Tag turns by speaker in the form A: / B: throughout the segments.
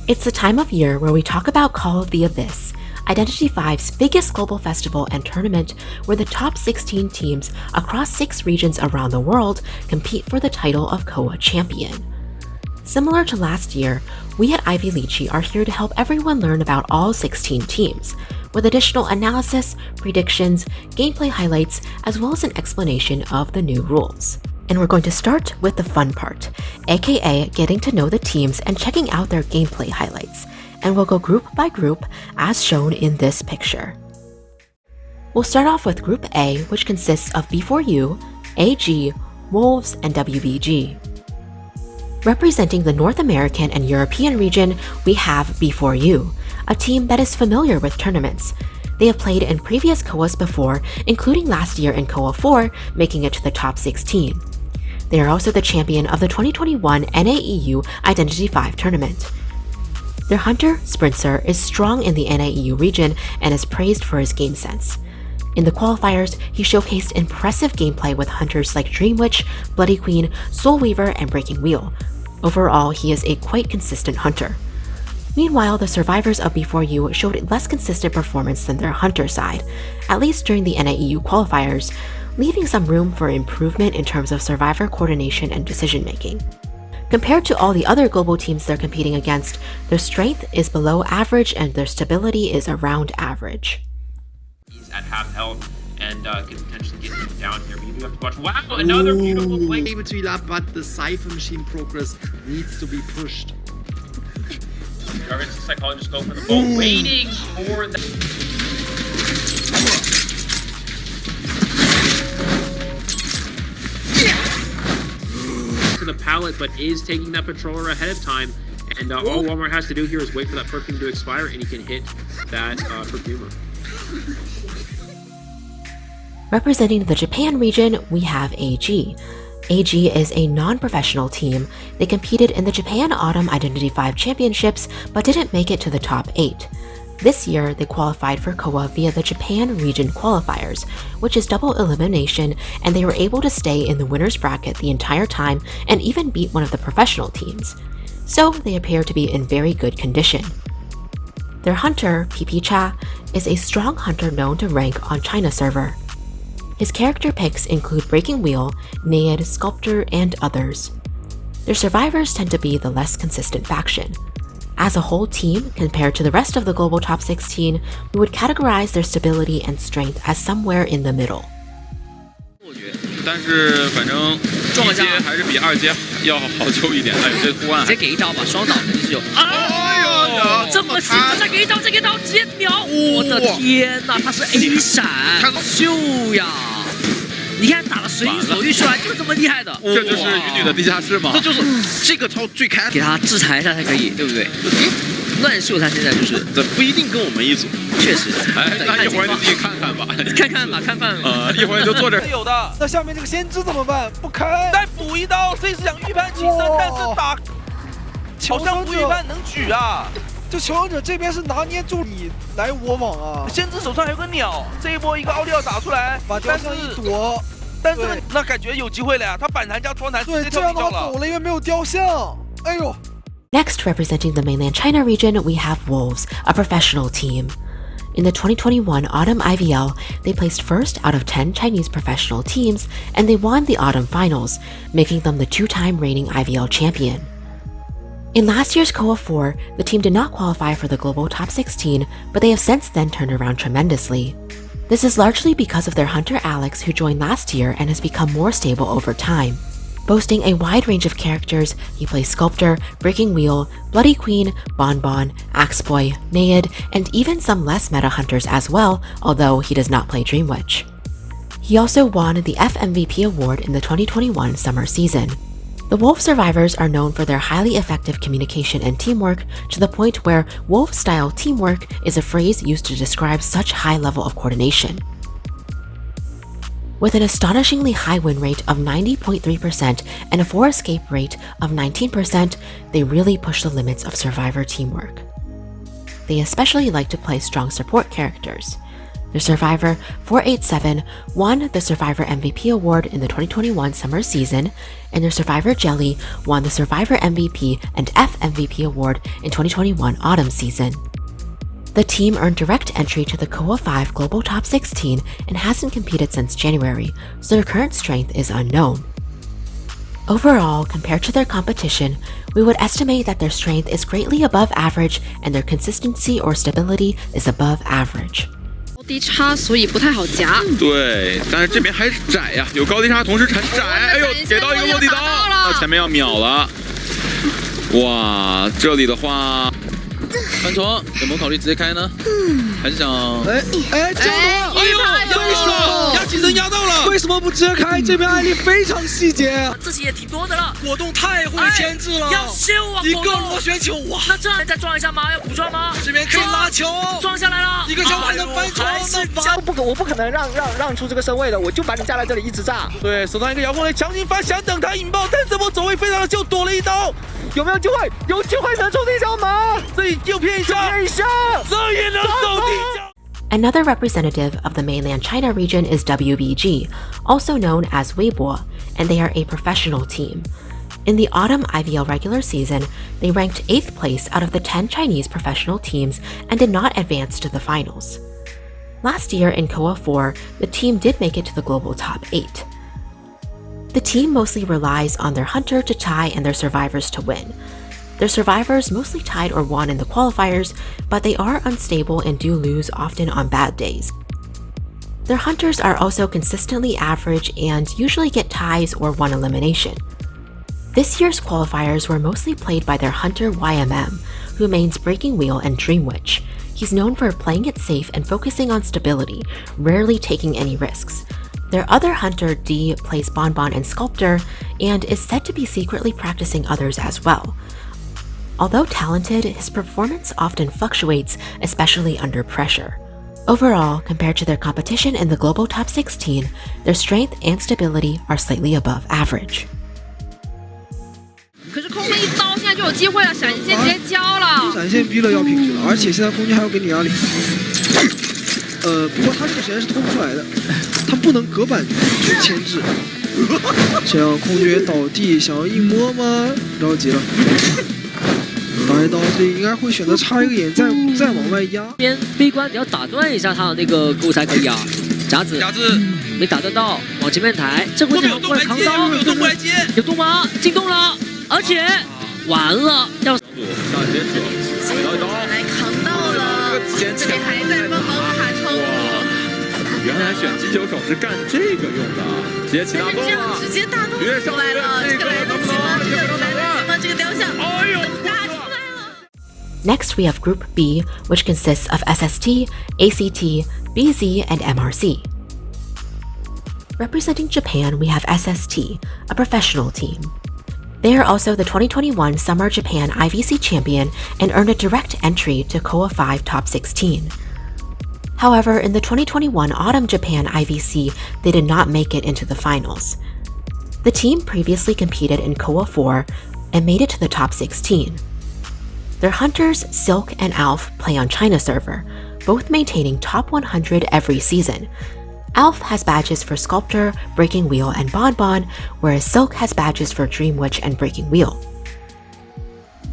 A: It's the time of year where we talk about COA V Abyss, Identity V's biggest global festival and tournament where the top 16 teams across 6 regions around the world compete for the title of COA champion. Similar to last year, we at IVLychee are here to help everyone learn about all 16 teams, with additional analysis, predictions, gameplay highlights, as well as an explanation of the new rules. And we're going to start with the fun part, aka getting to know the teams and checking out their gameplay highlights, and we'll go group by group as shown in this picture. We'll start off with Group A, which consists of B4U, AG, Wolves, and WBG. Representing the North American and European region, we have B4U, a team that is familiar with tournaments. They have played in previous COAs before, including last year in COA IV, making it to the top 16. They are also the champion of the 2021 NAEU Identity V tournament. Their hunter, Sprincer, is strong in the NAEU region and is praised for his game sense. In the qualifiers, he showcased impressive gameplay with hunters like Dreamwitch, Bloody Queen, Soul Weaver, and Breaking Wheel. Overall, he is a quite consistent hunter. Meanwhile, the survivors of B4U showed less consistent performance than their hunter side, at least during the NAEU qualifiers, leaving some room for improvement in terms of survivor coordination and decision-making. Compared to all the other global teams they're competing against, their strength is below average and their stability is around average.
B: He's at half health and can potentially get him down here. We do have to watch. Wow, another beautiful play.
C: Able to heal up, but the Cypher machine progress needs to be pushed.
B: Jarvis, the psychologist, go for the ball, waiting for the. To the pallet, but is taking that patroller ahead of time. And all Walmart has to do here is wait for that perfume to expire, and he can hit that perfumer.
A: Representing the Japan region, we have AG. AG is a non-professional team. They competed in the Japan Autumn Identity V Championships, but didn't make it to the top 8. This year, they qualified for COA via the Japan Region Qualifiers, which is double elimination, and they were able to stay in the winner's bracket the entire time and even beat one of the professional teams. So they appear to be in very good condition. Their hunter, PP is a strong hunter known to rank on China server. His character picks include Breaking Wheel, Nayad, Sculptor, and others. Their survivors tend to be the less consistent faction. As a whole team, compared to the rest of the global top 16, we would categorize their stability and strength as somewhere in the middle.
D: 但是反正一阶还是比二阶要好抽一点。哎，这护腕直接给一刀吧，双倒肯定是有。哎呦，这么细，再给一刀，再给一刀，直接秒！我的天哪，他是 A 闪，他秀呀！你看打的随心所欲出来，就是这么厉害的。这就是云女的地下室吗？这就是这个超最开，给他制裁一下才可以，对不对？乱秀他现在就是，这不一定跟我们一组。确实，哎，那一会儿你自己看看吧，看看吧，看看。一会儿就坐这儿。
E: 有的，那下面这个先知怎么办？不开，再补一刀，这是想预判起身，但是打，好像不预判能举啊。这求生者这边是拿捏住你来我往啊。先知手上还有个鸟，这一波一个奥利奥打出来，把雕像一躲，但是那感觉有机会了呀，他反弹加双弹，对，这样的话走了，因为没有雕像。哎呦。
A: Next, representing the mainland China region, we have Wolves, a professional team. In the 2021 Autumn IVL, they placed first out of 10 Chinese professional teams, and they won the Autumn Finals, making them the 2-time reigning IVL champion. In last year's COA IV, the team did not qualify for the global top 16, but they have since then turned around tremendously. This is largely because of their hunter Alex, who joined last year and has become more stable over time. Boasting a wide range of characters, he plays Sculptor, Breaking Wheel, Bloody Queen, Bonbon, Axeboy, Nayad, and even some less meta hunters as well, although he does not play Dreamwitch. He also won the FMVP award in the 2021 summer season. The Wolf survivors are known for their highly effective communication and teamwork, to the point where Wolf-style teamwork is a phrase used to describe such high level of coordination. With an astonishingly high win rate of 90.3% and a 4 escape rate of 19%, they really push the limits of survivor teamwork. They especially like to play strong support characters. Their survivor 487 won the Survivor MVP award in the 2021 summer season, and their survivor Jelly won the Survivor MVP and FMVP award in 2021 autumn season. The team earned direct entry to the COA V Global Top 16 and hasn't competed since January, so their current strength is unknown. Overall, compared to their competition, we would estimate that their strength is greatly above average and their consistency or stability is above average.
F: 低差，所以不太好夹。
D: 对，但是这边还是窄呀，有高低差，同时很窄。哎呦，给到一个落地刀，到前面要秒了。哇，这里的话，翻床有没有考虑直接开呢？还是想？
E: 交头！哎呦，为什么压起身压到了？为什么不直接开？这边艾丽非常细节，
G: 自己也挺多的了，
E: 果冻太会牵制了，
G: 要修啊！
E: 一个螺旋球哇！
G: 那这样再撞一下吗？要补撞吗？
E: 这边可以拉球，
G: 撞下来了，
E: 一个球还能翻床，
H: 我不可能让出这个身位的，我就把你架在这里一直炸。
E: 对，手上一个遥控雷强行发，想等他引爆，但怎么走位非常的就躲了一刀。
H: 有没有机会？有机会能出这条门，
E: 这里又骗一下，这也能走地角。
A: Another representative of the mainland China region is WBG, also known as Weibo, and they are a professional team. In the autumn IVL regular season, they ranked 8th place out of the 10 Chinese professional teams and did not advance to the finals. Last year in COA IV, the team did make it to the global top 8. The team mostly relies on their hunter to tie and their survivors to win. Their survivors mostly tied or won in the qualifiers, but they are unstable and do lose often on bad days. Their hunters are also consistently average and usually get ties or one elimination. This year's qualifiers were mostly played by their hunter YMM, who mains Breaking Wheel and Dream Witch. He's known for playing it safe and focusing on stability, rarely taking any risks. Their other hunter D plays Bonbon and Sculptor, and is said to be secretly practicing others as well. Although talented, his performance often fluctuates, especially under pressure. Overall, compared to their competition in the global top 16, their strength and stability are slightly above average.
F: 可是空了一刀，现在就有机会了，闪现直接交了。
E: 闪现逼了要平局了，而且现在空军还要给你压力。不过他这个实验是拖不出来的，他不能隔板去牵制。这样空军倒地，想要硬摸吗？着急了。打一刀，这里应该会选择插一个眼，再往外压。
G: 边闭关你要打断一下他的那个钩才可以啊。夹子没打断到，往前面抬，这回这过来扛刀，有动过来接，有动吗？进洞了，而且完了，要
D: 上接手，给到一刀，
F: 来扛到了，这里还在帮忙卡窗。
D: 原来选击球手是干这个用的，直接起大洞了，
F: 直接大洞出来了，这个来得及吗？这个来得及吗？这个雕像，
D: 哎呦！
A: Next, we have Group B, which consists of SST, ACT, BZ, and MRC. Representing Japan, we have SST, a professional team. They are also the 2021 Summer Japan IVC champion and earned a direct entry to COA V Top 16. However, in the 2021 Autumn Japan IVC, they did not make it into the finals. The team previously competed in COA IV and made it to the top 16. Their hunters, Silk and Alf, play on China server, both maintaining top 100 every season. Alf has badges for Sculptor, Breaking Wheel, and Bonbon, whereas Silk has badges for Dream Witch and Breaking Wheel.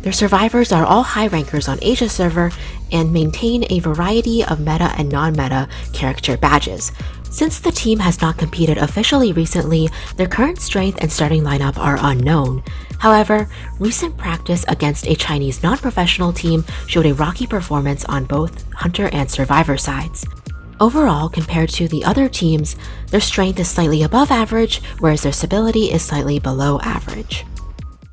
A: Their survivors are all high rankers on Asia server and maintain a variety of meta and non-meta character badges. Since the team has not competed officially recently, their current strength and starting lineup are unknown. However, recent practice against a Chinese non-professional team showed a rocky performance on both Hunter and Survivor sides. Overall, compared to the other teams, their strength is slightly above average, whereas their stability is slightly below average.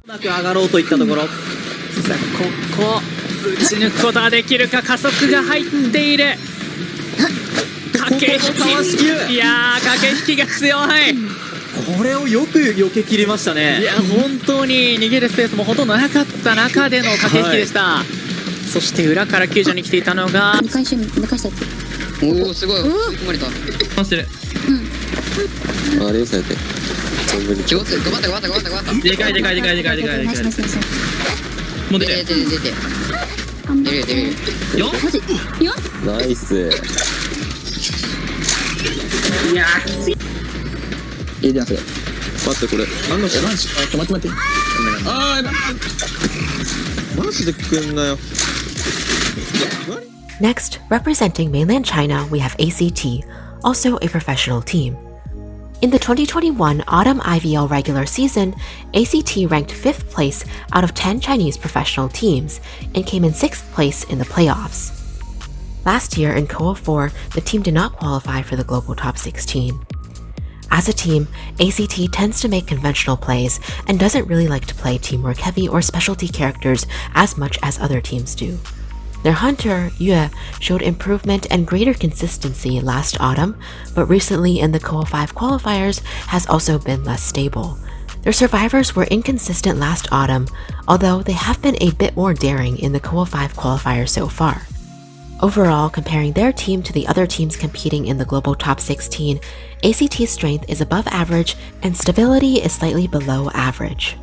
G: 上がろうといったところ。さあここ打ち抜くことができるか、加速が入っている。駆け引き、いやー駆け引きが強い。
I: これをよく避け切りましたね。
G: いや本当に逃げるスペースもほとんどなかった中での駆け引きでした。そして裏から救助に来ていたのが。
F: 2回したやつ。
J: おおすごい。吸い込まれた。
I: 回してる。
J: うん。あれよされて。気をつけ。頑張った。
I: でかい。もう出て。
J: 出る。
I: よ。
J: ナイス。
H: 一定要する。
J: 待ってこれあんのかな。
H: 待って。
J: あマジでくんなよ。
A: Next, representing mainland China, we have ACT, also a professional team. In the 2021 autumn IVL regular season, ACT ranked 5th place out of 10 Chinese professional teams and came in 6th place in the playoffs. Last year in COA IV, the team did not qualify for the global top 16. As a team, ACT tends to make conventional plays and doesn't really like to play teamwork heavy or specialty characters as much as other teams do. Their hunter, Yue, showed improvement and greater consistency last autumn, but recently in the COA V qualifiers has also been less stable. Their survivors were inconsistent last autumn, although they have been a bit more daring in the COA V qualifiers so far. Overall, comparing their team to the other teams competing in the global top 16, ACT's strength is above average and stability is slightly below average.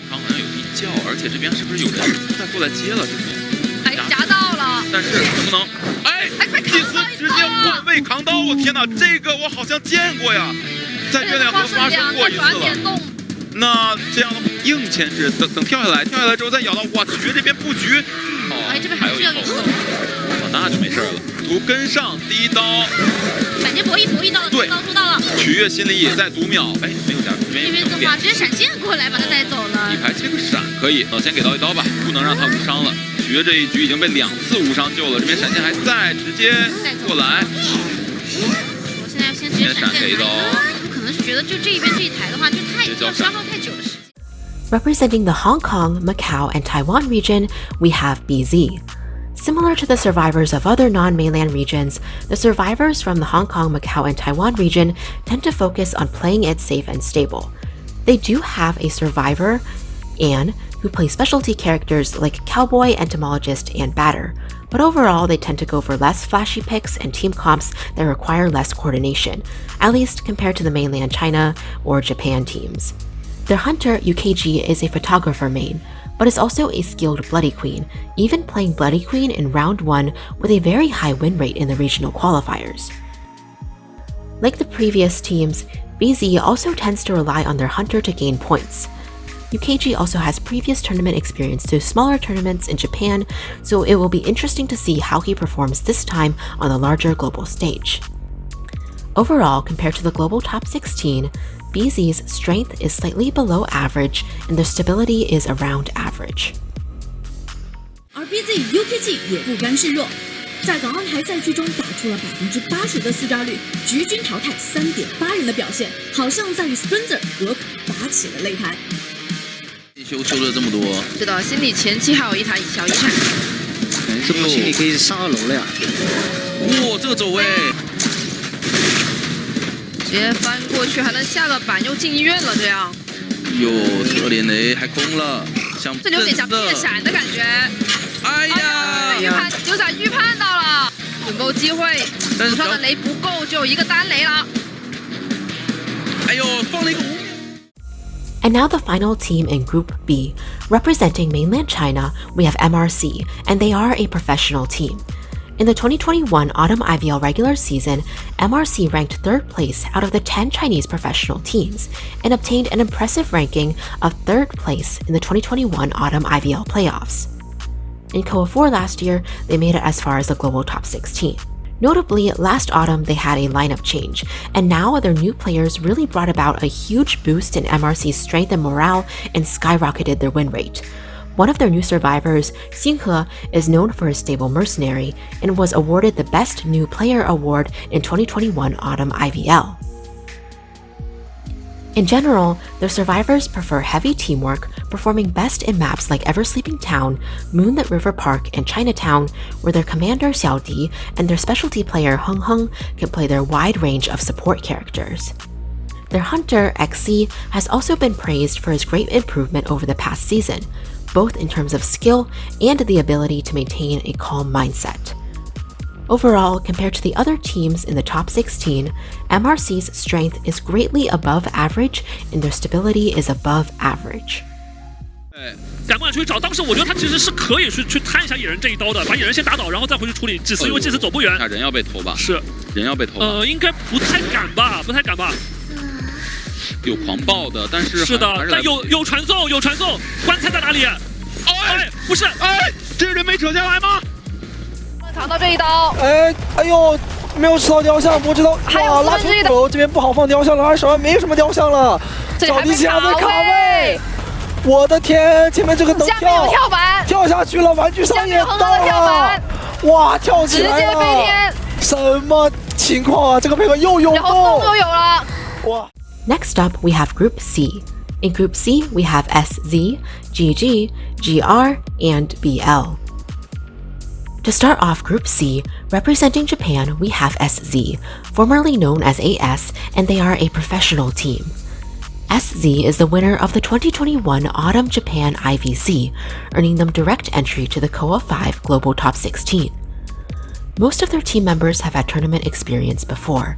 D: 好像有一叫，而且这边是不是有人在过来接了？之前
F: 哎，夹到了，
D: 但是能不能？哎，祭司直接换位扛刀！我天哪，这个我好像见过呀，在月亮河发生过一次了。那这样的硬牵制，等跳下来之后再咬到，哇，局这边布局。
F: 哎，这边还是要运动。
D: 哦，那就没事了。图跟上第一刀。
F: 闪现博弈到了，
D: 对，
F: 做到了。
D: 取悦心理在读秒，哎，没有加入。
F: 这边的话，直接闪现过来把他带走了。
D: 一排切个闪可以，先给到一刀吧，不能让他无伤了。取悦这一局已经被2次无伤救了，这边闪现还在，直接过来。
F: 我现在要先直接闪现一刀。可能是觉得就这一边这一台的话，就要消耗太久的时间。
A: Representing the Hong Kong, Macau, and Taiwan region, we have BZ. Similar to the survivors of other non-mainland regions, the survivors from the Hong Kong, Macau, and Taiwan region tend to focus on playing it safe and stable. They do have a survivor, Anne, who plays specialty characters like Cowboy, Entomologist, and Batter, but overall they tend to go for less flashy picks and team comps that require less coordination, at least compared to the mainland China or Japan teams. Their hunter, UKG, is a photographer main, but is also a skilled Bloody Queen, even playing Bloody Queen in round 1 with a very high win rate in the regional qualifiers. Like the previous teams, BZ also tends to rely on their hunter to gain points. UKG also has previous tournament experience to smaller tournaments in Japan, so it will be interesting to see how he performs this time on the larger global stage. Overall, compared to the global top 16, BZ's strength is slightly below average and their stability is around average.
K: 而 BZ UKG 也不甘示弱，在港澳台赛区中打出了80%的四抓率，局均淘汰3.8人的表现，好像在与 Spencer 格克打起了擂台。
D: 修了这么多，
F: 是的，心理前期还有一台小遗产。
H: 是不是心理可以上2楼了呀？
D: 哇，这个走位！
F: 直接翻过去，还能下个板，又进医院了，这样。
D: 哟，这连雷还空了，
F: 这有点像变闪的感觉。
D: 哎呀，
F: 预判有点预判到了，有没有机会？手上的雷不够，就有一个单雷了。
D: 哎呦，放了一个无。
A: And now the final team in Group B. Representing mainland China, we have MRC, and they are a professional team. In the 2021 autumn IVL regular season, MRC ranked 3rd place out of the 10 Chinese professional teams and obtained an impressive ranking of 3rd place in the 2021 autumn IVL playoffs. In COA IV last year, they made it as far as the global top 16. Notably, last autumn they had a lineup change, and now their new players really brought about a huge boost in MRC's strength and morale and skyrocketed their win rate. One of their new survivors, Xinghe, is known for his stable mercenary and was awarded the Best New Player award in 2021 Autumn IVL. In general, the survivors prefer heavy teamwork, performing best in maps like Ever-Sleeping Town, Moonlit River Park, and Chinatown, where their commander Xiao Di and their specialty player Heng Heng can play their wide range of support characters. Their hunter, XC, has also been praised for his great improvement over the past season, both in terms of skill and the ability to maintain a calm mindset. Overall, compared to the other teams in the top 16, MRC's strength is greatly above average and their stability is above average.
G: 敢不敢去找？当时我觉得他其实是可以去摊一下野人这一刀的，把野人先打倒，然后再回去处理祭司，因为祭司走不远。
D: 人要被偷吧？
G: 是，
D: 人要被偷吧？
G: 应该不太敢吧？不太敢吧？
D: 有狂暴的，但是
G: 是的，但有传送，有传送，棺材在哪里？哎，不是，
D: 哎，这人没扯下来吗？
L: 扛到这一刀，
E: 哎呦，没有吃到雕像，不知道。
L: 还有
E: 拉球手这边不好放雕像了，手上没有什么雕像了。小迪奇还在卡位，我的天，前面这个能跳板，跳下去了，玩具上也到了，哇，跳起来了，直接飞天，什么情况啊？这个配合又有动，然后
L: 都有了，
E: 哇。
A: Next up, we have Group C. In Group C, we have SZ, GG, GR, and BL. To start off Group C, representing Japan, we have SZ, formerly known as AS, and they are a professional team. SZ is the winner of the 2021 Autumn Japan IVC, earning them direct entry to the COA V Global Top 16. Most of their team members have had tournament experience before.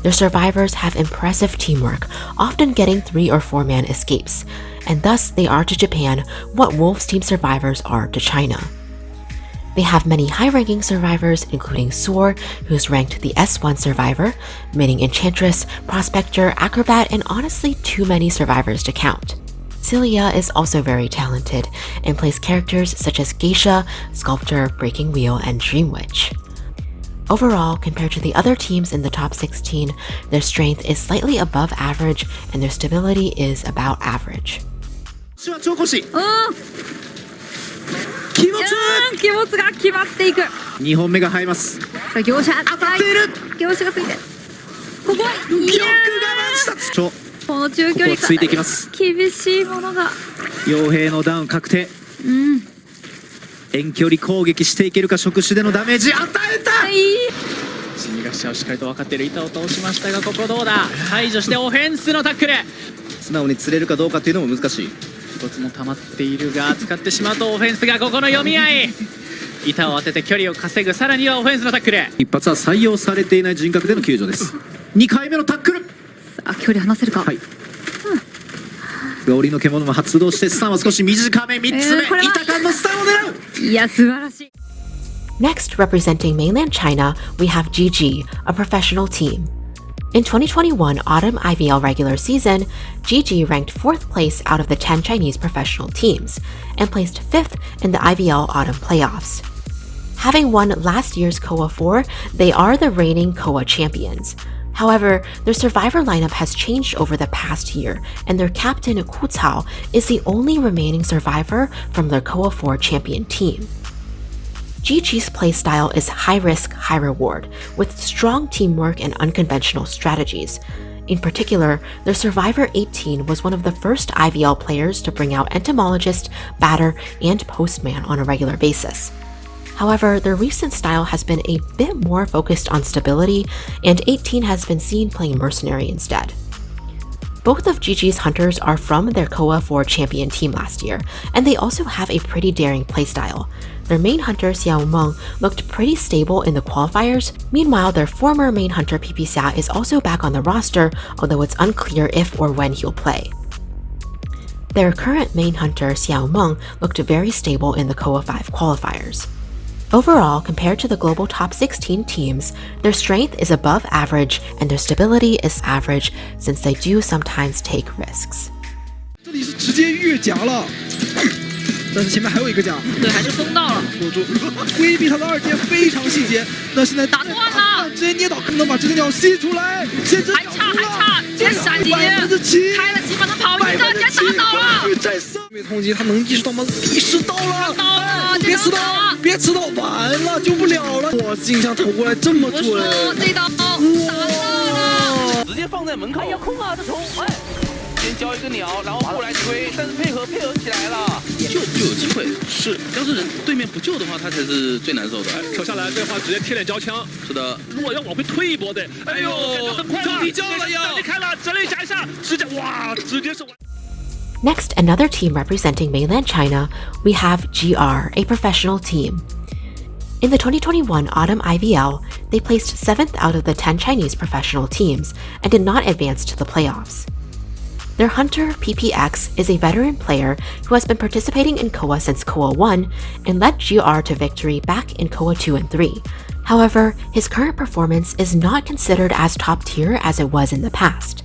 A: Their survivors have impressive teamwork, often getting 3 or 4 man escapes, and thus they are to Japan what Wolves team survivors are to China. They have many high-ranking survivors, including Soar, who's ranked the S1 survivor, meaning Enchantress, Prospector, Acrobat, and honestly too many survivors to count. Celia is also very talented and plays characters such as Geisha, Sculptor, Breaking Wheel, and Dream Witch. Overall, compared to the other teams in the top 16, their strength is slightly above average and their stability is about average.
K: 気持ちが決まっていく。
H: 2本目が入ります。
K: 業者当たっている。業者がついて。ここは
H: 玉がマジだ。
K: この中距離
H: ついていきます。
K: 厳しいものが。
H: 傭兵のダウン確定。遠距離攻撃していけるか、触手でのダメージ与えた。
G: 心理学者をしっかりと分かっている板を通しましたが、ここどうだ。排除してオフェンスのタックル。
H: 素直に釣れるかどうかっていうのも難しい。
G: 一つも溜まっているが、使ってしまうとオフェンスがここの読み合い。板を当てて距離を稼ぐ、さらにはオフェンスのタックル。
H: 一発は採用されていない人格での救助です。2回目のタックル。
K: 距離離せるか。
H: 折の獣も発動して、スタンは少し短め。3つ目、板間のスタンを狙う。
K: いや、素晴らしい。
A: Next, representing mainland China, we have GG, a professional team. In 2021 Autumn IVL regular season, GG ranked 4th place out of the 10 Chinese professional teams, and placed 5th in the IVL Autumn playoffs. Having won last year's COA IV, they are the reigning COA champions. However, their survivor lineup has changed over the past year, and their captain Ku Cao is the only remaining survivor from their COA IV champion team. GG's playstyle is high risk, high reward, with strong teamwork and unconventional strategies. In particular, their Survivor 18 was one of the first IVL players to bring out Entomologist, Batter, and Postman on a regular basis. However, their recent style has been a bit more focused on stability, and 18 has been seen playing Mercenary instead. Both of GG's hunters are from their COA IV champion team last year, and they also have a pretty daring playstyle. Their main hunter, Xiao Meng, looked pretty stable in the qualifiers. Meanwhile, their former main hunter, Pipi Xia, is also back on the roster, although it's unclear if or when he'll play. Their current main hunter, Xiao Meng, looked very stable in the COA V qualifiers. Overall, compared to the global top 16 teams, their strength is above average and their stability is average, since they do sometimes take risks.
E: 这里是直接越夹了，但是前面还有一个夹，
L: 对，还是封到了，
E: 锁住，规避他的2阶非常细节。那现在
L: 打断了，
E: 直接捏倒，能把这个鸟吸出来，先知
L: 还差，直接闪击，开了几把能跑一个，直接打倒了。
E: 被通缉，他能意识到吗？意识到了，别迟到，完了救不了了。哇，镜像投过来这么准，
L: 这刀打到了，
E: 直接放在门口。哎呀，空啊，这虫，哎。 先交一个鸟，然后过来推，但是配合起来了，
D: 就有机会。是，要是人对面不救的话，他才是最难受的。
G: 跳下来这话直接贴脸交枪。
D: 是的，
G: 如果要往回推一波的，哎呦，很快了，
E: 交了呀！
G: 离开了，直接夹一下，直接是完。
A: Next, another team representing mainland China, we have GR, a professional team. In the 2021 Autumn IVL, they placed 7th out of the 10 Chinese professional teams and did not advance to the playoffs. Their hunter, PPX, is a veteran player who has been participating in COA since COA 1 and led GR to victory back in COA 2 and 3. However, his current performance is not considered as top tier as it was in the past.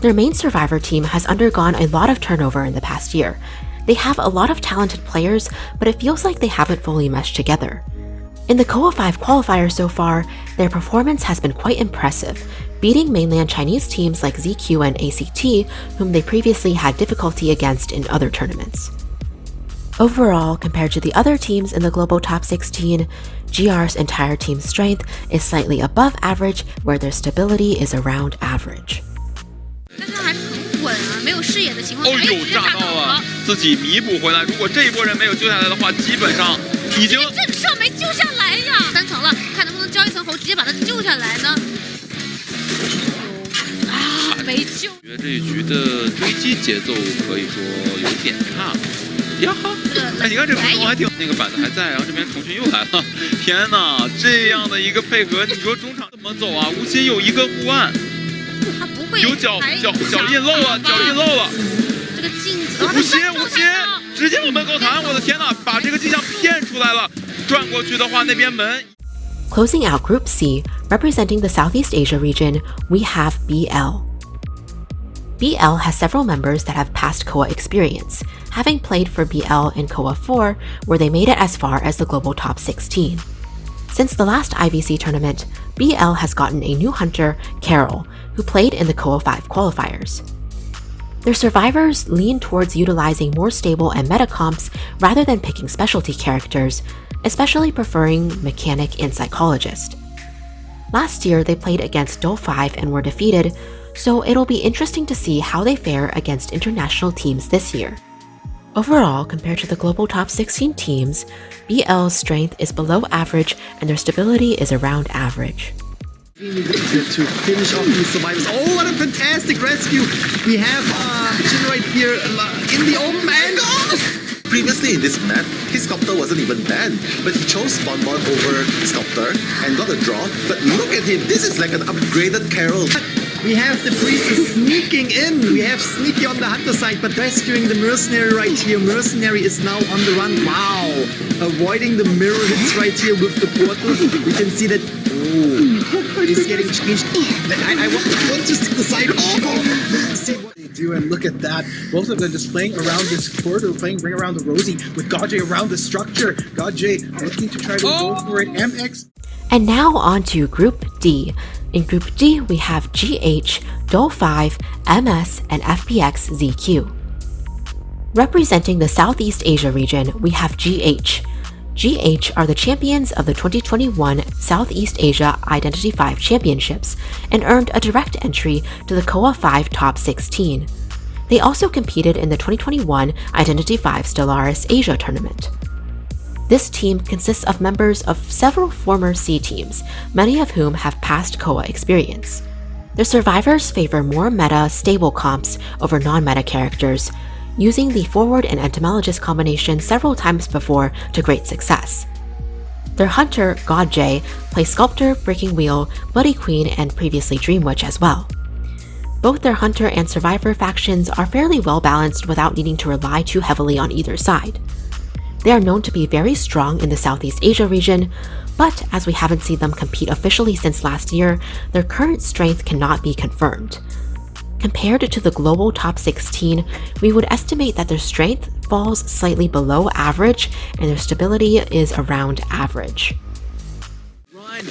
A: Their main survivor team has undergone a lot of turnover in the past year. They have a lot of talented players, but it feels like they haven't fully meshed together. In the COA V qualifier so far, their performance has been quite impressive, beating mainland Chinese teams like ZQ and ACT, whom they previously had difficulty against in other tournaments. Overall, compared to the other teams in the global top 16, GR's entire team's strength is slightly above average, where their stability is around average.
F: 但是他还是很稳啊，没有视野的情况下，
D: 哦呦，炸到了，自己弥补回来。如果这一波人没有救下来的话，基本上已经
F: 震慑没救下来呀，3层了，看能不能交一层喉，直接把他救下来呢？啊，没救。
D: 觉得这一局的追击节奏可以说有点差。呀哈！哎，你看这个中还挺，那个板子还在，然后这边重群又来了。天哪，这样的一个配合，你说中场怎么走啊？吴昕有一个护腕。
F: 他不会
D: 有脚印漏了，脚印漏了。
F: 这个镜子，
D: 吴昕直接往门口弹，我的天哪，把这个迹象骗出来了。转过去的话，那边门。
A: Closing out Group C, representing the Southeast Asia region, we have BL. BL has several members that have past COA experience, having played for BL in COA IV, where they made it as far as the global top 16. Since the last IVC tournament, BL has gotten a new hunter, Carol, who played in the COA V qualifiers. Their survivors lean towards utilizing more stable and meta comps rather than picking specialty characters, especially preferring mechanic and psychologist. Last year, they played against DOL 5 and were defeated, so it'll be interesting to see how they fare against international teams this year. Overall, compared to the global top 16 teams, BL's strength is below average and their stability is around average.
H: To finish off these survivors. Oh, what a fantastic rescue! We have Jin right here in the open and
M: Previously in this map, his Sculptor wasn't even banned, but he chose Bonbon over Sculptor and got a draw. But look at him, this is like an upgraded Carol.
H: We have the priest sneaking in. We have Sneaky on the hunter side, but rescuing the mercenary right here. Mercenary is now on the run. Wow! Avoiding the mirror hits right here with the portal. We can see that. Oh, it is getting changed. I want to see the side. Oh, see what they do, and look at that. Both of them just playing around this corridor, playing Ring Around the Rosie with Godjay around the structure. Godjay looking to try to go for it. MX.
A: And now on to Group D. In Group D, we have GH, DOL 5, MS, and FPX.ZQ. Representing the Southeast Asia region, we have GH. GH are the champions of the 2021 Southeast Asia Identity V Championships and earned a direct entry to the COA V Top 16. They also competed in the 2021 Identity V Stellaris Asia Tournament. This team consists of members of several former C teams, many of whom have past COA experience. Their survivors favor more meta, stable comps over non-meta characters, using the forward and entomologist combination several times before to great success. Their hunter, Godjay, plays Sculptor, Breaking Wheel, Bloody Queen, and previously Dream Witch as well. Both their hunter and survivor factions are fairly well balanced without needing to rely too heavily on either side. They are known to be very strong in the Southeast Asia region, but as we haven't seen them compete officially since last year, their current strength cannot be confirmed. Compared to the global top 16, we would estimate that their strength falls slightly below average and their stability is around average.
G: Run!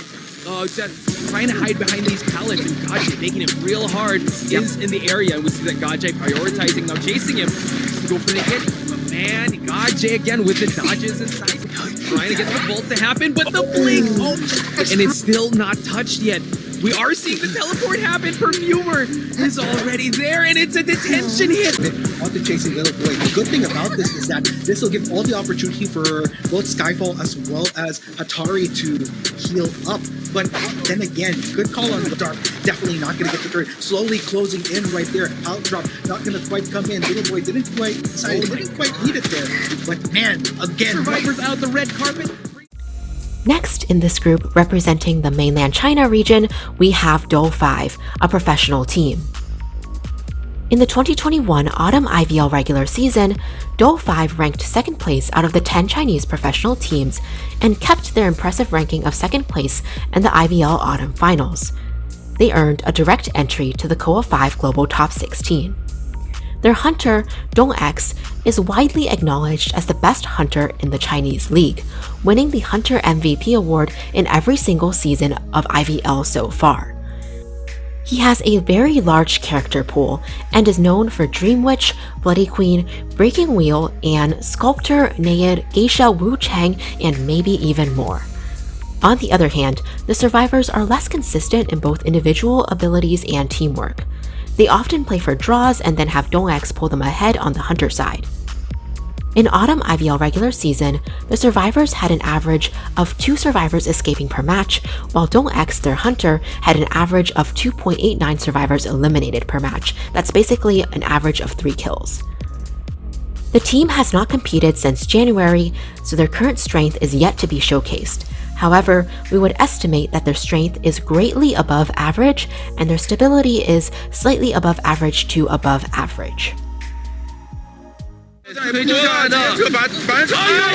G: Oh, just trying to hide behind these pallets, and Godjay making it real hard is in the area. We see that Godjay prioritizing, now chasing him to go for the hit. But man, Godjay again with the dodges inside, trying to get the bolt to happen, but the blink, oh, and it's still not touched yet. We are seeing the teleport happen. Perfumer is already there, and it's a detention hit.
H: On to chasing Little Boy. The good thing about this is that this will give all the opportunity for both Skyfall as well as Hatari to heal up. But then again, good call on the Dark. Definitely not going to get the turret. Slowly closing in right there. Out drop, not going to quite come in. Little Boy didn't quite need it there. But man, again,
G: survivors out the red carpet.
A: Next in this group, representing the mainland China region, we have DOL 5, a professional team. In the 2021 autumn IVL regular season, COA V ranked 2nd place out of the 10 Chinese professional teams and kept their impressive ranking of 2nd place in the IVL autumn finals. They earned a direct entry to the COA V Global Top 16. Their hunter, Dong-X, is widely acknowledged as the best hunter in the Chinese league, winning the Hunter MVP award in every single season of IVL so far. He has a very large character pool and is known for Dream Witch, Bloody Queen, Breaking Wheel, and Sculptor, Nayad, Geisha, Wu Chang, and maybe even more. On the other hand, the survivors are less consistent in both individual abilities and teamwork. They often play for draws and then have Dong-X pull them ahead on the hunter side. In autumn IVL regular season, the survivors had an average of 2 survivors escaping per match, while Dong-X, their hunter, had an average of 2.89 survivors eliminated per match. That's basically an average of 3 kills. The team has not competed since January, so their current strength is yet to be showcased. However, we would estimate that their strength is greatly above average and their stability is slightly above average to above average.
D: 推就下来的，哎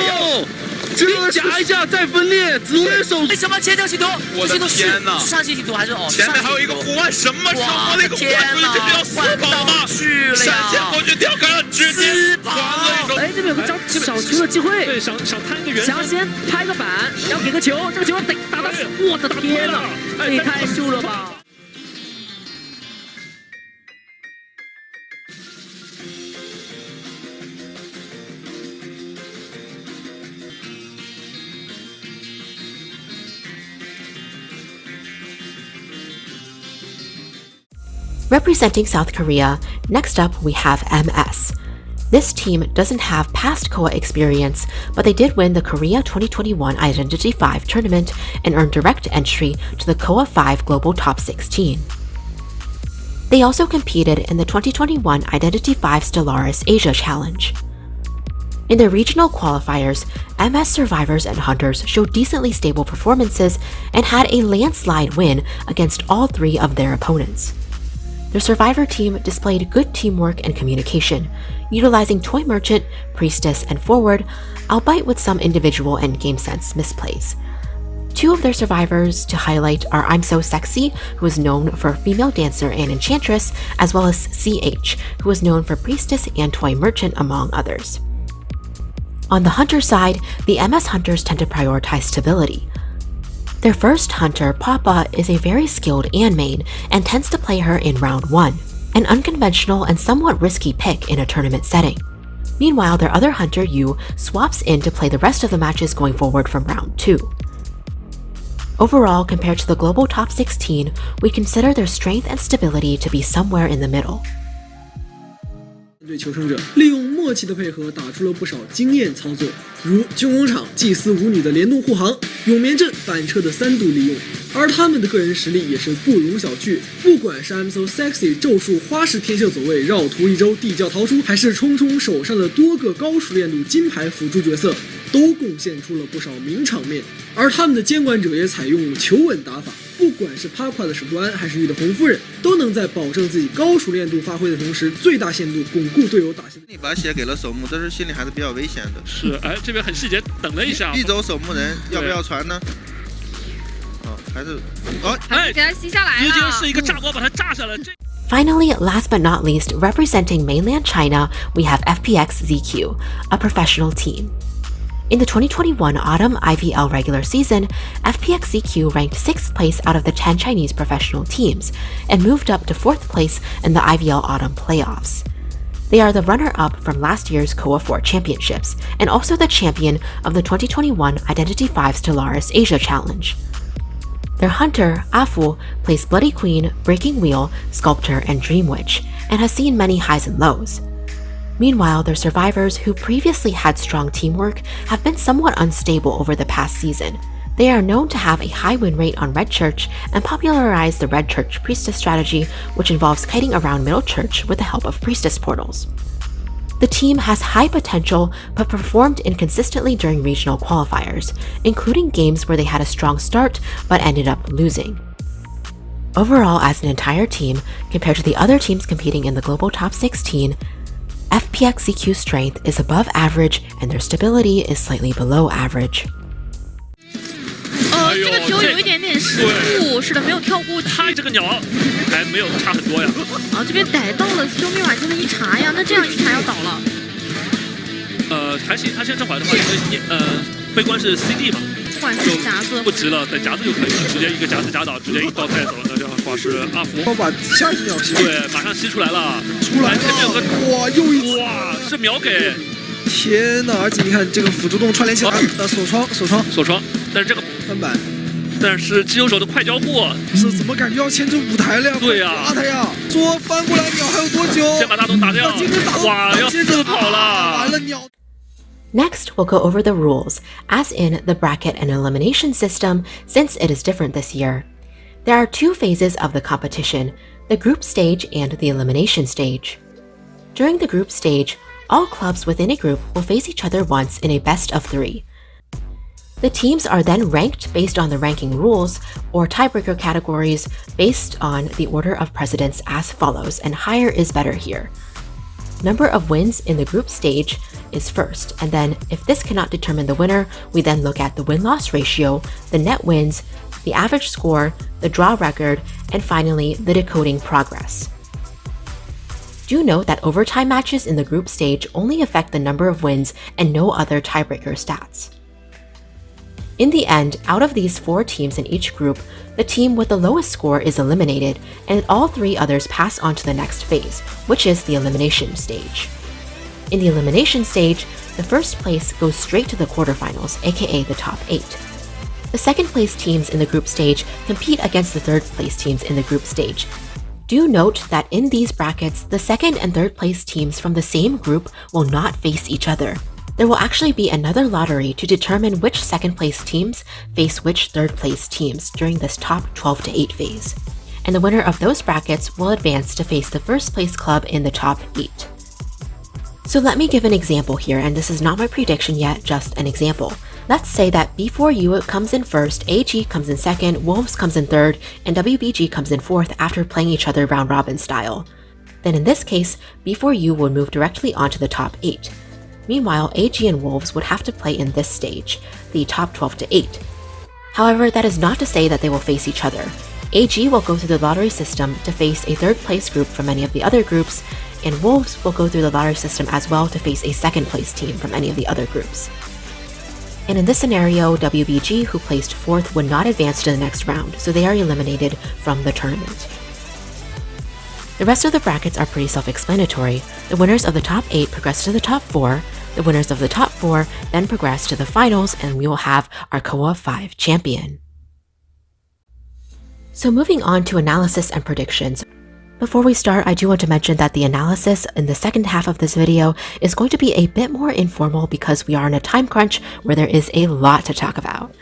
D: 呦，你夹一下再分裂，直接手。为什么切掉系统？我的天哪！上线系统还是哦？前面还有一个护腕，什么超发的一个护腕，这边要4跑吗？闪现过去跳开了，直接完了一个。哎，这边有个小球的机会，对，想摊一个圆。想要先拍个板，要给个球，这个球得打到，我的天哪，这也太秀了吧！
A: Representing South Korea, next up we have MS. This team doesn't have past COA experience, but they did win the Korea 2021 Identity V tournament and earned direct entry to the COA V Global Top 16. They also competed in the 2021 Identity V Stellaris Asia Challenge. In the regional qualifiers, MS survivors and hunters showed decently stable performances and had a landslide win against all 3 of their opponents. The survivor team displayed good teamwork and communication, utilizing Toy Merchant, Priestess, and Forward, albeit with some individual and game sense misplays. 2 of their survivors to highlight are I'm So Sexy, who is known for Female Dancer and Enchantress, as well as CH, who is known for Priestess and Toy Merchant, among others. On the hunter side, the MS hunters tend to prioritize stability. Their first hunter, Papa, is a very skilled AND main and tends to play her in round 1, an unconventional and somewhat risky pick in a tournament setting. Meanwhile, their other hunter, Yu, swaps in to play the rest of the matches going forward from round 2. Overall, compared to the global top 16, we consider their strength and stability to be somewhere in the middle.
N: 对求生者利用默契的配合打出了不少惊艳操作，如军工厂祭司舞女的联动护航，永眠阵板车的3度利用，而他们的个人实力也是不容小觑。不管是 I'm So Sexy 咒术花式天秀走位绕图一周地窖逃出，还是冲冲手上的多个高熟练度金牌辅助角色，都贡献出了不少名场面。而他们的监管者也采用求稳打法，不管是趴胯的史多安还是玉的红夫人，都能在保证自己高熟练度发挥的同时，最大限度巩固队友打线。
O: 你把血给了守墓，但是心里还是比较危险的。
D: 是，哎，这边很细节，等了一下。
O: 一走守墓人要不要传呢？哦，还是哦，
F: 还是给他吸下来了。
D: 直接是一个炸包把他炸下来。
A: Finally, last but not least, representing mainland China, we have FPX.ZQ, a professional team. In the 2021 autumn IVL regular season, FPX.ZQ ranked 6th place out of the 10 Chinese professional teams and moved up to 4th place in the IVL autumn playoffs. They are the runner-up from last year's COA IV championships and also the champion of the 2021 Identity V Stellaris Asia Challenge. Their hunter, Afu, plays Bloody Queen, Breaking Wheel, Sculptor, and Dream Witch, and has seen many highs and lows. Meanwhile, their survivors, who previously had strong teamwork, have been somewhat unstable over the past season. They are known to have a high win rate on Red Church and popularized the Red Church Priestess strategy, which involves kiting around Middle Church with the help of Priestess portals. The team has high potential but performed inconsistently during regional qualifiers, including games where they had a strong start but ended up losing. Overall, as an entire team, compared to the other teams competing in the global top 16, FPX.ZQ's strength is above average and their stability is slightly below average.
F: 这个球有一点点失误，是的，没有跳过去。
D: 他这个鸟还没有差很多呀。
F: 这边逮到了修密软件的一查呀，那这样一查要倒了。
D: 还行，他现在这会的话，悲观是 CD 嘛，
F: 换成夹子
D: 不值了，等夹子就可以了，直接一个夹子夹倒，直接一刀带走了。那这样的话是阿福，
E: 要把下一秒吸
D: 对，马上吸出来了，前面有个
E: 哇，又一
D: 哇，这秒给，
E: 天哪！而且你看这个辅助动串联起来，锁窗，
D: 但是这个
E: 翻板，
D: 但是机油手的快交互，
E: 是怎么感觉要牵制舞台了呀？
D: 对呀，
E: 拉他呀！说翻过来鸟还有多久？
D: 先把大东打掉，哇，要4跑了，
E: 完了鸟。
A: Next, we'll go over the rules, as in the bracket and elimination system, since it is different this year. There are 2 phases of the competition, the group stage and the elimination stage. During the group stage, all clubs within a group will face each other once in a best of 3. The teams are then ranked based on the ranking rules, or tiebreaker categories based on the order of precedence as follows, and higher is better here. Number of wins in the group stage is first, and then if this cannot determine the winner, we then look at the win-loss ratio, the net wins, the average score, the draw record, and finally, the decoding progress. Do note that overtime matches in the group stage only affect the number of wins and no other tiebreaker stats. In the end, out of these 4 teams in each group, the team with the lowest score is eliminated, and all 3 others pass on to the next phase, which is the elimination stage. In the elimination stage, the first place goes straight to the quarterfinals, aka the top 8. The second place teams in the group stage compete against the third place teams in the group stage. Do note that in these brackets, the second and third place teams from the same group will not face each other. There will actually be another lottery to determine which second place teams face which third place teams during this top 12 to 8 phase. And the winner of those brackets will advance to face the first place club in the top 8. So let me give an example here, and this is not my prediction yet, just an example. Let's say that B4U comes in first, AG comes in second, Wolves comes in third, and WBG comes in fourth after playing each other round robin style. Then in this case, B4U would move directly onto the top 8. Meanwhile, AG and Wolves would have to play in this stage, the top 12 to 8. However, that is not to say that they will face each other. AG will go through the lottery system to face a third place group from any of the other groups, and Wolves will go through the lottery system as well to face a second place team from any of the other groups. And in this scenario, WBG, who placed 4th, would not advance to the next round, so they are eliminated from the tournament. The rest of the brackets are pretty self-explanatory. The winners of the top 8 progress to the top 4, the winners of the top 4 then progress to the finals, and we will have our COA V champion. So moving on to analysis and predictions. Before we start, I do want to mention that the analysis in the second half of this video is going to be a bit more informal because we are in a time crunch where there is a lot to talk about.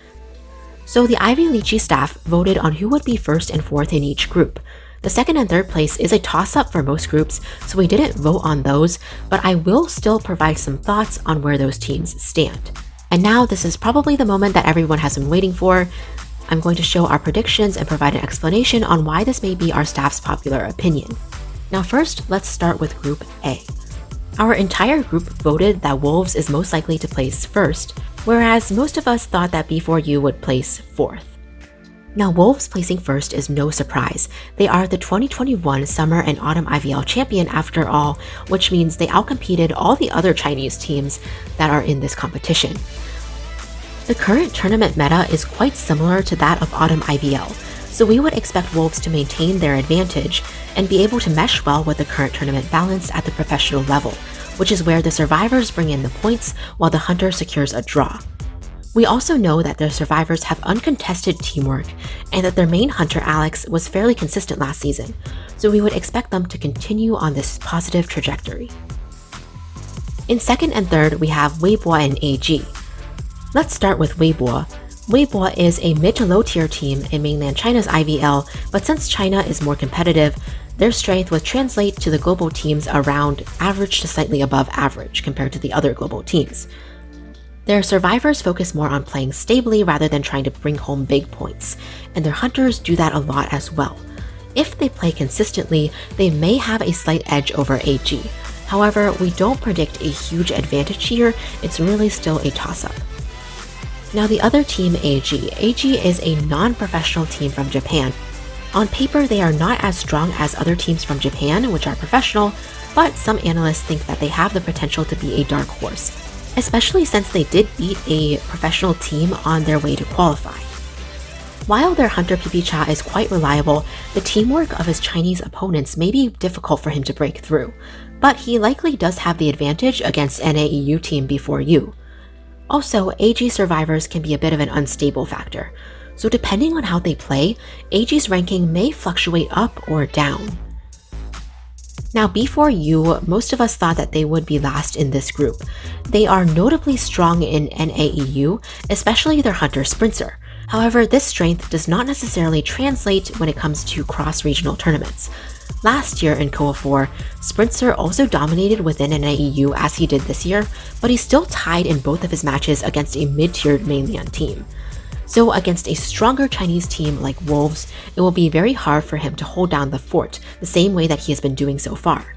A: So the IVLychee staff voted on who would be first and fourth in each group. The second and third place is a toss-up for most groups, so we didn't vote on those, but I will still provide some thoughts on where those teams stand. And now this is probably the moment that everyone has been waiting for. I'm going to show our predictions and provide an explanation on why this may be our staff's popular opinion. Now first, let's start with Group A. Our entire group voted that Wolves is most likely to place first, whereas most of us thought that B4U would place fourth. Now Wolves placing first is no surprise. They are the 2021 Summer and Autumn IVL champion after all, which means they outcompeted all the other Chinese teams that are in this competition. The current tournament meta is quite similar to that of Autumn IVL, so we would expect Wolves to maintain their advantage and be able to mesh well with the current tournament balance at the professional level, which is where the survivors bring in the points while the hunter secures a draw. We also know that their survivors have uncontested teamwork and that their main hunter Alex was fairly consistent last season, so we would expect them to continue on this positive trajectory. In second and third, we have Weibo and AG. Let's start with Weibo. Weibo is a mid to low tier team in mainland China's IVL, but since China is more competitive, their strength would translate to the global teams around average to slightly above average compared to the other global teams. Their survivors focus more on playing stably rather than trying to bring home big points, and their hunters do that a lot as well. If they play consistently, they may have a slight edge over AG. However, we don't predict a huge advantage here, it's really still a toss-up. Now the other team, AG. AG is a non-professional team from Japan. On paper, they are not as strong as other teams from Japan, which are professional, but some analysts think that they have the potential to be a dark horse, especially since they did beat a professional team on their way to qualify. While their Hunter PP is quite reliable, the teamwork of his Chinese opponents may be difficult for him to break through, but he likely does have the advantage against NAEU team before you. Also, AG survivors can be a bit of an unstable factor, so depending on how they play, AG's ranking may fluctuate up or down. Now before you, most of us thought that they would be last in this group. They are notably strong in NAEU, especially their Hunter Sprinter. However, this strength does not necessarily translate when it comes to cross-regional tournaments. Last year in COA IV, Sprinter also dominated within NAEU as he did this year, but he still tied in both of his matches against a mid-tiered mainland team. So against a stronger Chinese team like Wolves, it will be very hard for him to hold down the fort the same way that he has been doing so far.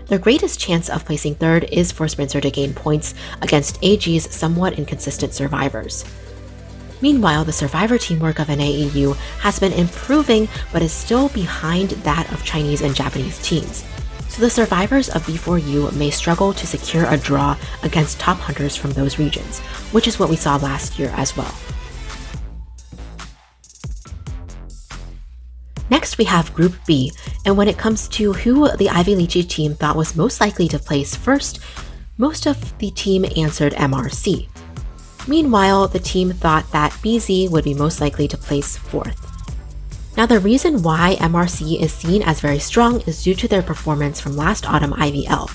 A: Their greatest chance of placing third is for Sprinter to gain points against AG's somewhat inconsistent survivors. Meanwhile, the survivor teamwork of NAEU has been improving but is still behind that of Chinese and Japanese teams. So the survivors of B4U may struggle to secure a draw against top hunters from those regions, which is what we saw last year as well. Next, we have Group B, and when it comes to who the IVLychee team thought was most likely to place first, most of the team answered MRC. Meanwhile, the team thought that BZ would be most likely to place fourth. Now, the reason why MRC is seen as very strong is due to their performance from last autumn IVL.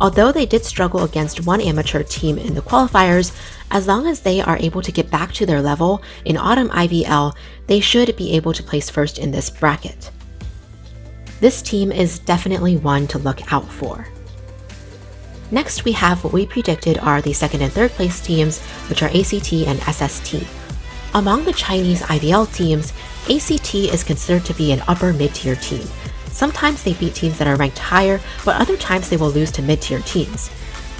A: Although they did struggle against one amateur team in the qualifiers, as long as they are able to get back to their level in autumn IVL, they should be able to place first in this bracket. This team is definitely one to look out for. Next, we have what we predicted are the second and third place teams, which are ACT and SST. Among the Chinese IVL teams, ACT is considered to be an upper mid-tier team. Sometimes they beat teams that are ranked higher, but other times they will lose to mid-tier teams.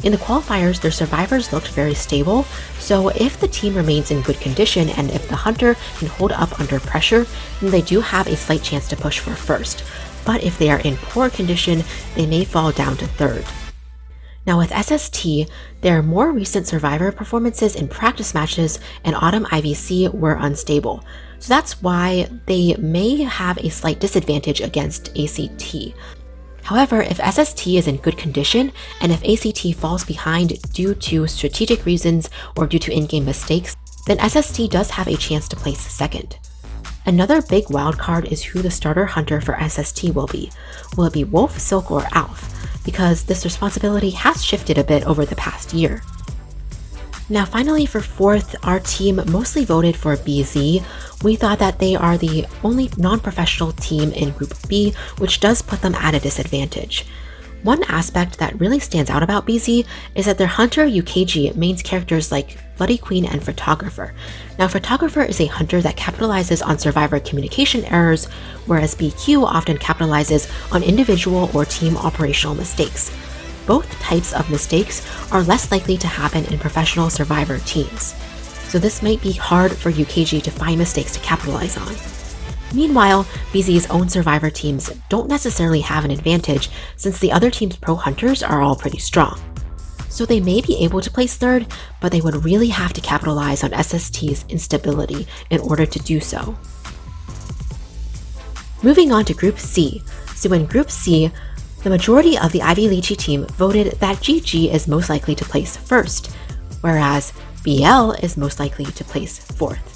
A: In the qualifiers, their survivors looked very stable, so if the team remains in good condition and if the hunter can hold up under pressure, then they do have a slight chance to push for first. But if they are in poor condition, they may fall down to third. Now with SST, their more recent survivor performances in practice matches and autumn IVC were unstable, so that's why they may have a slight disadvantage against ACT. However, if SST is in good condition, and if ACT falls behind due to strategic reasons or due to in-game mistakes, then SST does have a chance to place second. Another big wildcard is who the starter hunter for SST will be. Will it be Wolf, Silk, or Alf? Because this responsibility has shifted a bit over the past year. Now finally for fourth, our team mostly voted for BZ. We thought that they are the only non-professional team in Group B, which does put them at a disadvantage. One aspect that really stands out about BZ is that their hunter UKG mains characters like Bloody Queen and Photographer. Now Photographer is a hunter that capitalizes on survivor communication errors, whereas BQ often capitalizes on individual or team operational mistakes. Both types of mistakes are less likely to happen in professional survivor teams, so this might be hard for UKG to find mistakes to capitalize on. Meanwhile, BZ's own survivor teams don't necessarily have an advantage since the other team's pro hunters are all pretty strong. So they may be able to place third, but they would really have to capitalize on SST's instability in order to do so. Moving on to Group C. So in Group C, the majority of the IVLychee team voted that GG is most likely to place first, whereas BL is most likely to place fourth.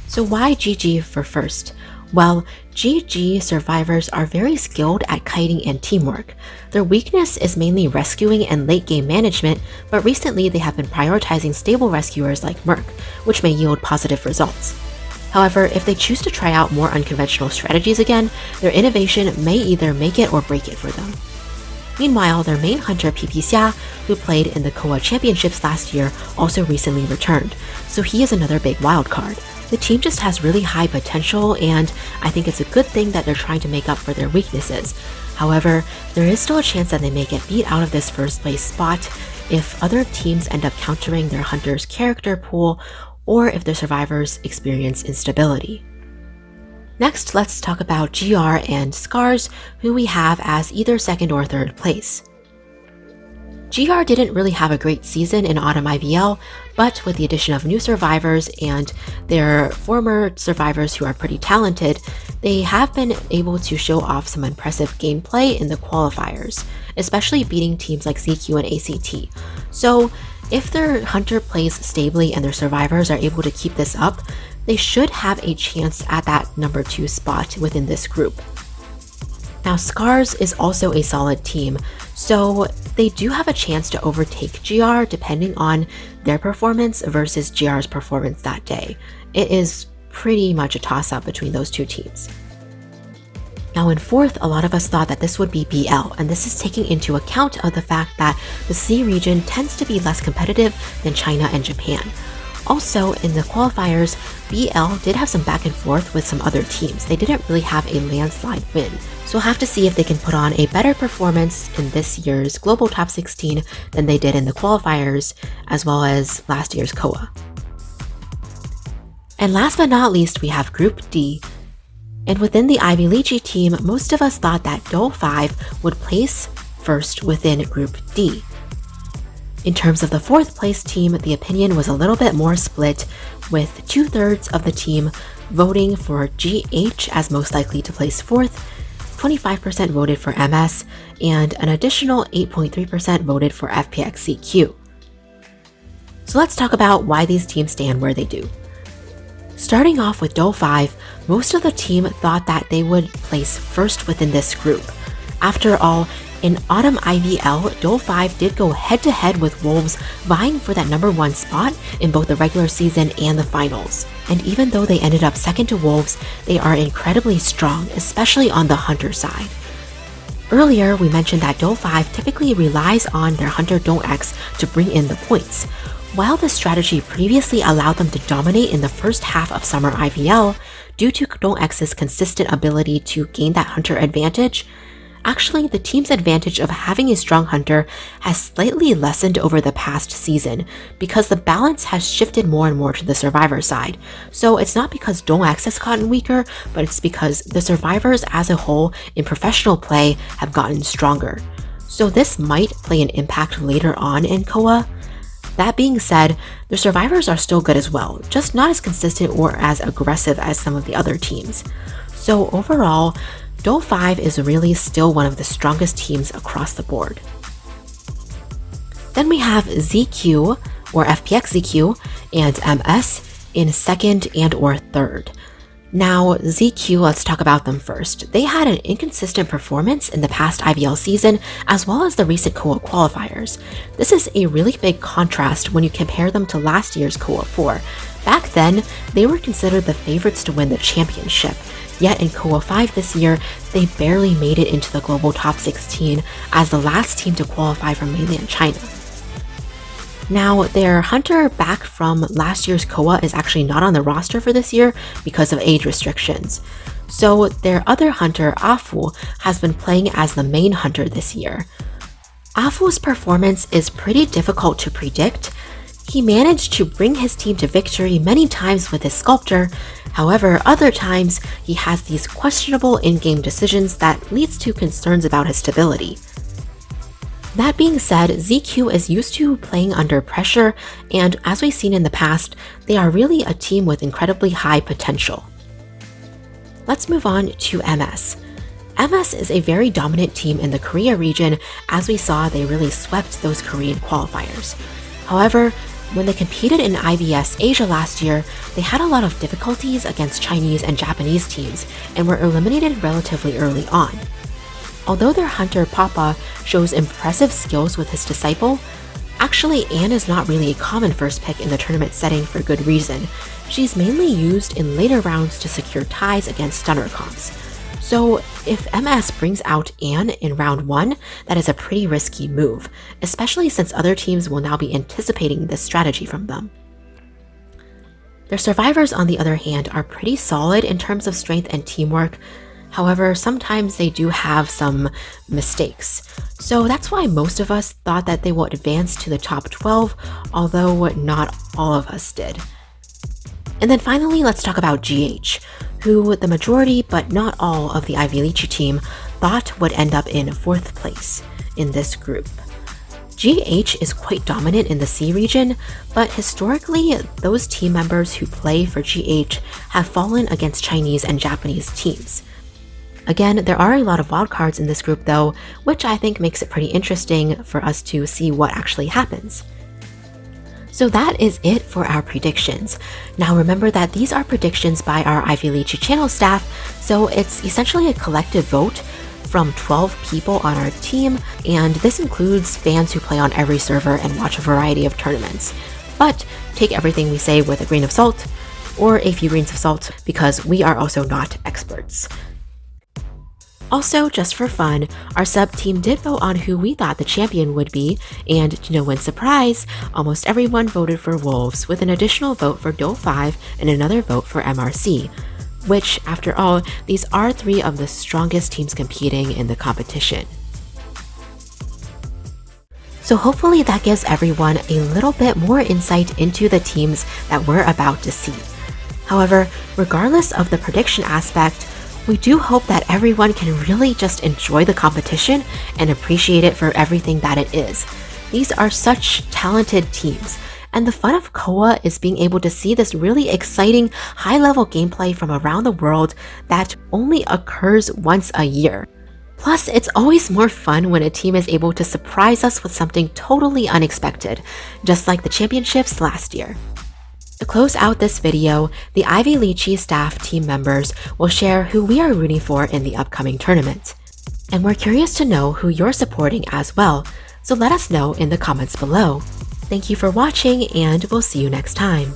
A: So why GG for first? Well, GG survivors are very skilled at kiting and teamwork. Their weakness is mainly rescuing and late game management, but recently they have been prioritizing stable rescuers like Merc, which may yield positive results. However, if they choose to try out more unconventional strategies again, their innovation may either make it or break it for them. Meanwhile, their main hunter PP, who played in the COA championships last year, also recently returned, so he is another big wildcard. The team just has really high potential, and I think it's a good thing that they're trying to make up for their weaknesses. However, there is still a chance that they may get beat out of this first place spot if other teams end up countering their hunter's character pool, or if the survivors experience instability. Next, let's talk about GR and Scars, who we have as either second or third place. GR didn't really have a great season in Autumn IVL, but with the addition of new survivors and their former survivors who are pretty talented, they have been able to show off some impressive gameplay in the qualifiers, especially beating teams like ZQ and ACT. So if their hunter plays stably and their survivors are able to keep this up, they should have a chance at that number 2 spot within this group. Now, Scars is also a solid team, so they do have a chance to overtake GR depending on their performance versus GR's performance that day. It is pretty much a toss-up between those two teams. Now in fourth, a lot of us thought that this would be BL, and this is taking into account of the fact that the C region tends to be less competitive than China and Japan. Also, in the qualifiers, BL did have some back and forth with some other teams. They didn't really have a landslide win, so we'll have to see if they can put on a better performance in this year's Global Top 16 than they did in the qualifiers, as well as last year's COA. And last but not least, we have Group D. And within the IVLychee team, most of us thought that COA V would place first within Group D. In terms of the fourth place team, the opinion was a little bit more split, with 2/3 of the team voting for GH as most likely to place fourth, 25% voted for MS, and an additional 8.3% voted for FPX.ZQ. So let's talk about why these teams stand where they do. Starting off with COA V, most of the team thought that they would place first within this group. After all, in Autumn IVL, COA V did go head-to-head with Wolves, vying for that number 1 spot in both the regular season and the finals. And even though they ended up second to Wolves, they are incredibly strong, especially on the hunter side. Earlier, we mentioned that COA V typically relies on their hunter Don't X to bring in the points. While this strategy previously allowed them to dominate in the first half of Summer IVL, due to Don't X's consistent ability to gain that hunter advantage, actually, the team's advantage of having a strong hunter has slightly lessened over the past season because the balance has shifted more and more to the survivor side. So it's not because Don't X has gotten weaker, but it's because the survivors as a whole in professional play have gotten stronger. So this might play an impact later on in COA. That being said, the survivors are still good as well, just not as consistent or as aggressive as some of the other teams. So overall, COA V is really still one of the strongest teams across the board. Then we have ZQ, or FPX.ZQ, and MS in second and or third. Now, ZQ, let's talk about them first. They had an inconsistent performance in the past IVL season, as well as the recent COA qualifiers. This is a really big contrast when you compare them to last year's COA IV. Back then, they were considered the favorites to win the championship. Yet in COA V this year, they barely made it into the Global Top 16 as the last team to qualify from mainland China. Now, their hunter back from last year's COA is actually not on the roster for this year because of age restrictions. So their other hunter, Afu, has been playing as the main hunter this year. Afu's performance is pretty difficult to predict. He managed to bring his team to victory many times with his sculptor. However, other times he has these questionable in-game decisions that leads to concerns about his stability. That being said, ZQ is used to playing under pressure, and as we've seen in the past, they are really a team with incredibly high potential. Let's move on to MS. MS is a very dominant team in the Korea region, as we saw they really swept those Korean qualifiers. However, when they competed in IVS Asia last year, they had a lot of difficulties against Chinese and Japanese teams and were eliminated relatively early on. Although their hunter Papa shows impressive skills with his disciple, actually Anne is not really a common first pick in the tournament setting for good reason. She's mainly used in later rounds to secure ties against stunner comps. So if MS brings out Anne in round 1, that is a pretty risky move, especially since other teams will now be anticipating this strategy from them. Their survivors, on the other hand, are pretty solid in terms of strength and teamwork. However, sometimes they do have some mistakes. So that's why most of us thought that they would advance to the top 12, although not all of us did. And then finally, let's talk about GH, who the majority but not all of the IVLychee team thought would end up in 4th place in this group. GH is quite dominant in the C region, but historically, those team members who play for GH have fallen against Chinese and Japanese teams. Again, there are a lot of wildcards in this group though, which I think makes it pretty interesting for us to see what actually happens. So that is it for our predictions. Now remember that these are predictions by our IVLychee channel staff, so it's essentially a collective vote from 12 people on our team, and this includes fans who play on every server and watch a variety of tournaments. But take everything we say with a grain of salt, or a few grains of salt, because we are also not experts. Also, just for fun, our sub-team did vote on who we thought the champion would be, and to no one's surprise, almost everyone voted for Wolves, with an additional vote for Dole 5 and another vote for MRC, which, after all, these are 3 of the strongest teams competing in the competition. So hopefully that gives everyone a little bit more insight into the teams that we're about to see. However, regardless of the prediction aspect, we do hope that everyone can really just enjoy the competition and appreciate it for everything that it is. These are such talented teams, and the fun of COA is being able to see this really exciting high-level gameplay from around the world that only occurs once a year. Plus, it's always more fun when a team is able to surprise us with something totally unexpected, just like the championships last year. To close out this video, the IVLychee staff team members will share who we are rooting for in the upcoming tournament. And we're curious to know who you're supporting as well, so let us know in the comments below. Thank you for watching, and we'll see you next time.